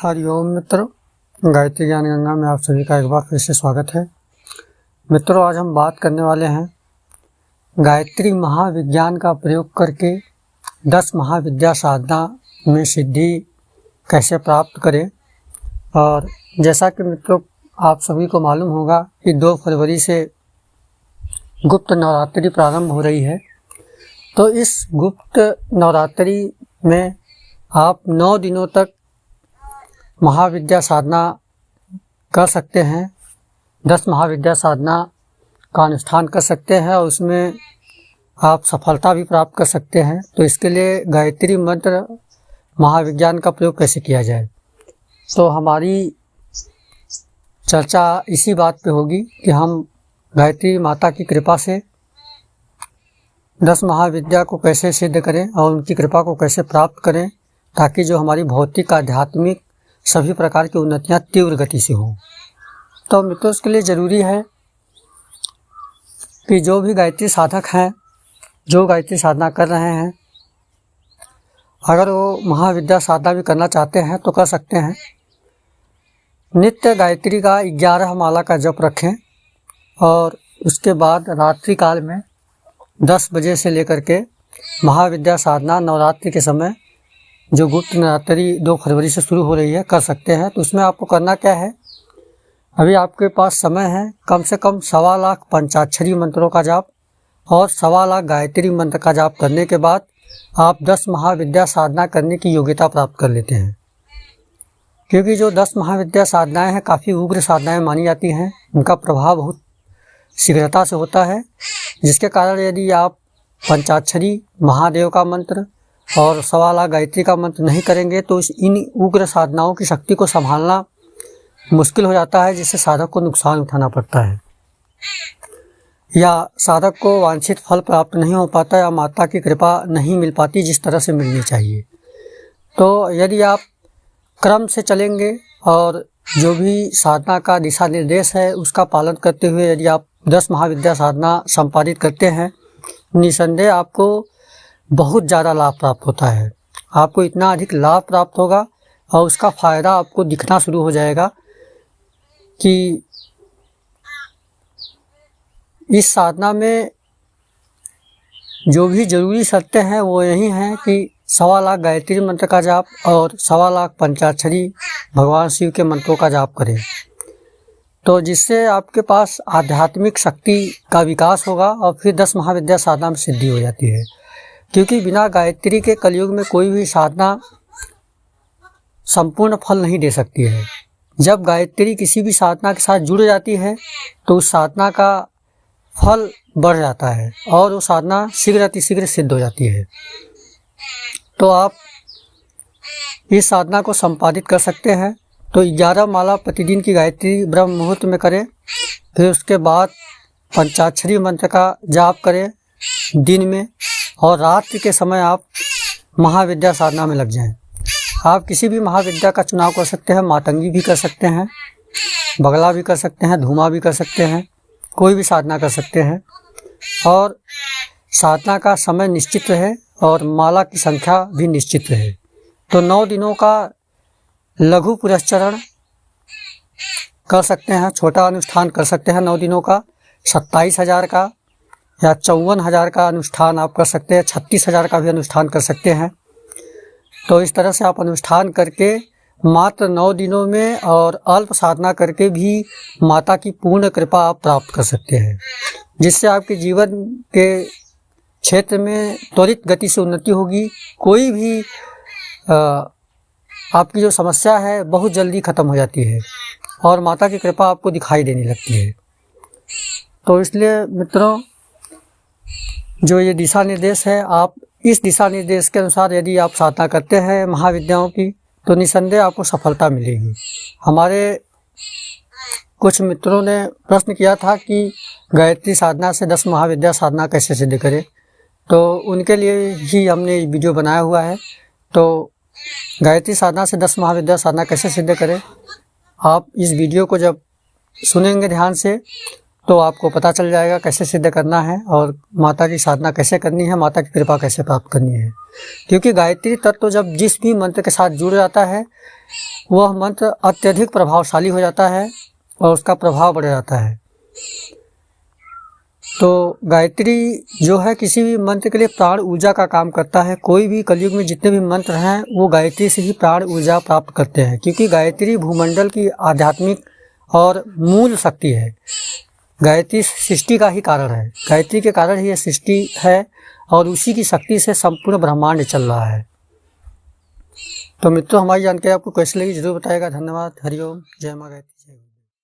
हरिओम मित्रों, गायत्री ज्ञान गंगा में आप सभी का एक बार फिर से स्वागत है। मित्रों, आज हम बात करने वाले हैं गायत्री महाविज्ञान का प्रयोग करके 10 महाविद्या साधना में सिद्धि कैसे प्राप्त करें। और जैसा कि मित्रों आप सभी को मालूम होगा कि 2 फरवरी से गुप्त नवरात्रि प्रारंभ हो रही है। तो इस गुप्त नवरात्रि में आप 9 दिनों तक महाविद्या साधना कर सकते हैं। 10 महाविद्या साधना का अनुष्ठान कर सकते हैं और उसमें आप सफलता भी प्राप्त कर सकते हैं। तो इसके लिए गायत्री मंत्र महाविज्ञान का प्रयोग कैसे किया जाए, तो हमारी चर्चा इसी बात पे होगी कि हम गायत्री माता की कृपा से 10 महाविद्या को कैसे सिद्ध करें और उनकी कृपा को कैसे प्राप्त करें, ताकि जो हमारी भौतिक आध्यात्मिक सभी प्रकार की उन्नतियां तीव्र गति से हों। तो मित्रों, इसके लिए ज़रूरी है कि जो भी गायत्री साधक हैं, जो गायत्री साधना कर रहे हैं, अगर वो महाविद्या साधना भी करना चाहते हैं तो कर सकते हैं। नित्य गायत्री का 11 माला का जप रखें और उसके बाद रात्रि काल में 10 बजे से लेकर के महाविद्या साधना नवरात्रि के समय जो गुप्त नवरात्रि 2 फरवरी से शुरू हो रही है कर सकते हैं। तो उसमें आपको करना क्या है, अभी आपके पास समय है कम से कम 1.25 लाख पंचाक्षरी मंत्रों का जाप और 1.25 लाख गायत्री मंत्र का जाप करने के बाद आप 10 महाविद्या साधना करने की योग्यता प्राप्त कर लेते हैं। क्योंकि जो 10 महाविद्या साधनाएं हैं काफ़ी उग्र साधनाएं मानी जाती हैं, उनका प्रभाव बहुत शीघ्रता से होता है, जिसके कारण यदि आप पंचाक्षरी महादेव का मंत्र और 1.25 लाख गायत्री का मंत्र नहीं करेंगे तो इन उग्र साधनाओं की शक्ति को संभालना मुश्किल हो जाता है, जिससे साधक को नुकसान उठाना पड़ता है या साधक को वांछित फल प्राप्त नहीं हो पाता या माता की कृपा नहीं मिल पाती जिस तरह से मिलनी चाहिए। तो यदि आप क्रम से चलेंगे और जो भी साधना का दिशा निर्देश है उसका पालन करते हुए यदि आप 10 महाविद्या साधना संपादित करते हैं, निसंदेह आपको बहुत ज़्यादा लाभ प्राप्त होता है। आपको इतना अधिक लाभ प्राप्त होगा और उसका फ़ायदा आपको दिखना शुरू हो जाएगा कि इस साधना में जो भी ज़रूरी शर्तें हैं वो यही हैं कि 1.25 लाख गायत्री मंत्र का जाप और 1.25 लाख पंचाक्षरी भगवान शिव के मंत्रों का जाप करें, तो जिससे आपके पास आध्यात्मिक शक्ति का विकास होगा और फिर 10 महाविद्या साधना में सिद्धि हो जाती है। क्योंकि बिना गायत्री के कलयुग में कोई भी साधना संपूर्ण फल नहीं दे सकती है। जब गायत्री किसी भी साधना के साथ जुड़ जाती है तो उस साधना का फल बढ़ जाता है और वो साधना शीघ्र अतिशीघ्र सिद्ध हो जाती है। तो आप इस साधना को संपादित कर सकते हैं। तो 11 माला प्रतिदिन की गायत्री ब्रह्म मुहूर्त में करें, फिर उसके बाद पंचाक्षरी मंत्र का जाप करें दिन में, और रात्रि के समय आप महाविद्या साधना में लग जाएं। आप किसी भी महाविद्या का चुनाव कर सकते हैं, मातंगी भी कर सकते हैं, बगला भी कर सकते हैं, धूमा भी कर सकते हैं, कोई भी साधना कर सकते हैं। और साधना का समय निश्चित रहे और माला की संख्या भी निश्चित रहे। तो 9 दिनों का लघु पुरस्चरण कर सकते हैं, छोटा अनुष्ठान कर सकते हैं 9 दिनों का। 27,000 का या 54,000 का अनुष्ठान आप कर सकते हैं, 36,000 का भी अनुष्ठान कर सकते हैं। तो इस तरह से आप अनुष्ठान करके मात्र 9 दिनों में और अल्प साधना करके भी माता की पूर्ण कृपा आप प्राप्त कर सकते हैं, जिससे आपके जीवन के क्षेत्र में त्वरित गति से उन्नति होगी। कोई भी आपकी जो समस्या है बहुत जल्दी ख़त्म हो जाती है और माता की कृपा आपको दिखाई देने लगती है। तो इसलिए मित्रों, जो ये दिशा निर्देश है, आप इस दिशा निर्देश के अनुसार यदि आप साधना करते हैं महाविद्याओं की तो निसंदेह आपको सफलता मिलेगी। हमारे कुछ मित्रों ने प्रश्न किया था कि गायत्री साधना से 10 महाविद्या साधना कैसे सिद्ध करें, तो उनके लिए ही हमने ये वीडियो बनाया हुआ है। तो गायत्री साधना से 10 महाविद्या साधना कैसे सिद्ध करें, आप इस वीडियो को जब सुनेंगे ध्यान से तो आपको पता चल जाएगा कैसे सिद्ध करना है और माता की साधना कैसे करनी है, माता की कृपा कैसे प्राप्त करनी है। क्योंकि गायत्री तत्व जब जिस भी मंत्र के साथ जुड़ जाता है वह मंत्र अत्यधिक प्रभावशाली हो जाता है और उसका प्रभाव बढ़ जाता है। तो गायत्री जो है किसी भी मंत्र के लिए प्राण ऊर्जा का काम करता है। कोई भी कलयुग में जितने भी मंत्र हैं वो गायत्री से ही प्राण ऊर्जा प्राप्त करते हैं, क्योंकि गायत्री भूमंडल की आध्यात्मिक और मूल शक्ति है। गायत्री सृष्टि का ही कारण है, गायत्री के कारण ही यह सृष्टि है और उसी की शक्ति से संपूर्ण ब्रह्मांड चल रहा है। तो मित्रों, हमारी जानकारी आपको कैसी लगी जरूर बताइएगा। धन्यवाद। हरिओम। जय मां गायत्री।